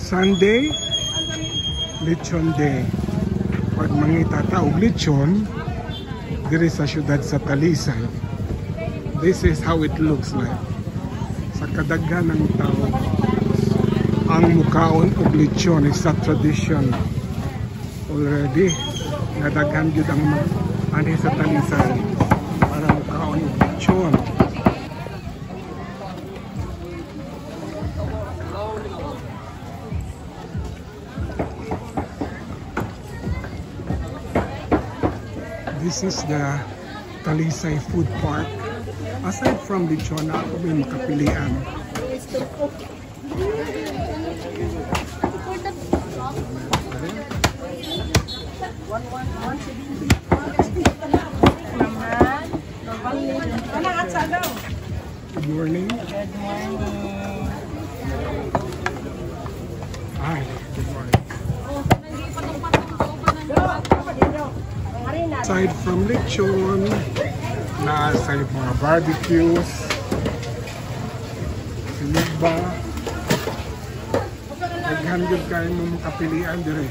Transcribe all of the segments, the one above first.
Sunday, Lechon Day. Pag mangita taog lechon, diri sa syudad sa Talisay. This is how it looks like. Sa kadaghan ng tao, ang mukaon og lechon is a tradition already. Nadaghan gyud ang ani sa Talisay para mukaon og lechon. This is the Talisay Food Park. Aside from lechon, ako may makapilian. Good morning. Good morning. Hi, good morning. Aside from lechon, aside mga barbecues, sinigba, naghandod kayo mo makapilian dire.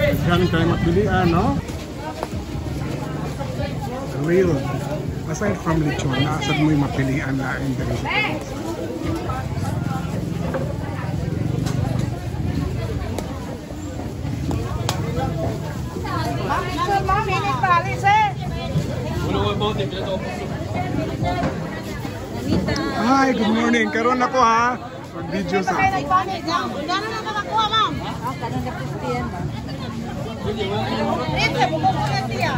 Naghandod kayo makapilian, no? Real. Aside from lechon, naasad mo yung mapilian na in the restaurants. Hi, good morning. Karoon ako ha. Mag-video sa ako. Gano'n na nakakuha, ma'am? Gano'n na Christian, ma'am. Ito, bukong ko na siya.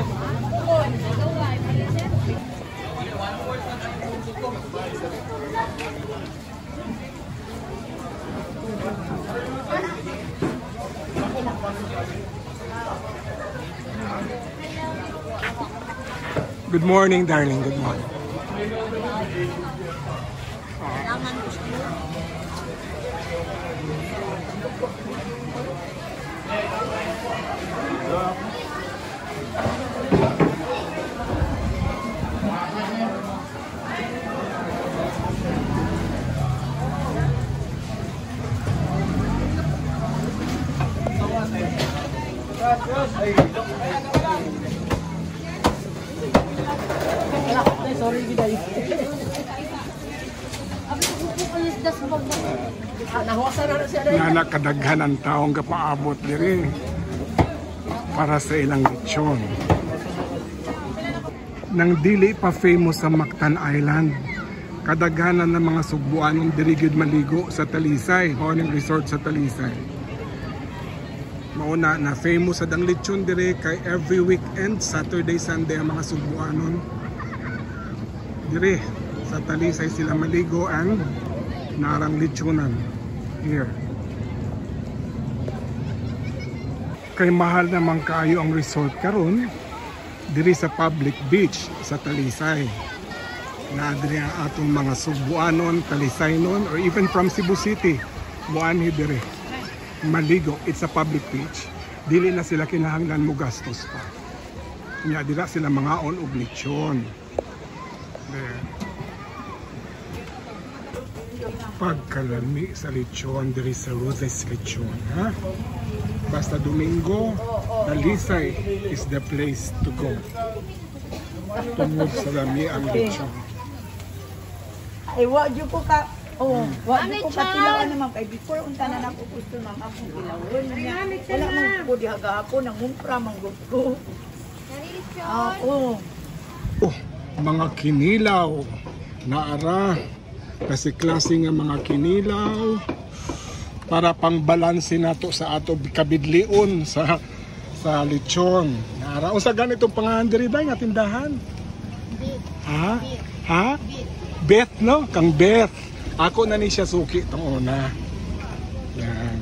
Good morning, darling. Good morning. Sorry, guys. Nakadaghan ang taong kapaabot diri para sa ilang lechon. Nang dili pa famous sa Mactan Island, kadaghanan ng mga Sugbuanon diri gyud maligo sa Talisay, morning resort sa Talisay. Mauna na famous sa dang lechon diri kay every weekend, Saturday, Sunday ang mga Sugbuanon dire sa Talisay sila maligo ang narang lechonan here. Kay mahal naman kaayo ang resort karon diri sa public beach sa Talisay. Na diri ang atong mga Sugbuanon, Talisaynon, or even from Cebu City, muanhi diri maligo. It's a public beach. Dili na sila kinahanglan mo gastos pa. Nya dira sila mga on og lechon. There. Pagkalami sa lechon diri sa Ruthes Lechon, ha? Basta Domingo, Talisay is the place to go. Tungod sa lami ang lechon. Ay, wag yung po ka. Oh, wag yung po patilawan naman. Kay before, unta na ako gusto ng akong ilawon. Wala mong po dihaga ako, nangumpra, manggod ko. Oo. Oh, mga kinilaw. Naara. Kasi klase nga mga kinilaw. Para pang balanse nato sa ato kabidlion sa lechon. Naara. O sa ganitong pangahandiri ba nga tindahan? Ha? Ha? Beth, no? Kang Beth. Ako na ni siya suki itong una. Yan.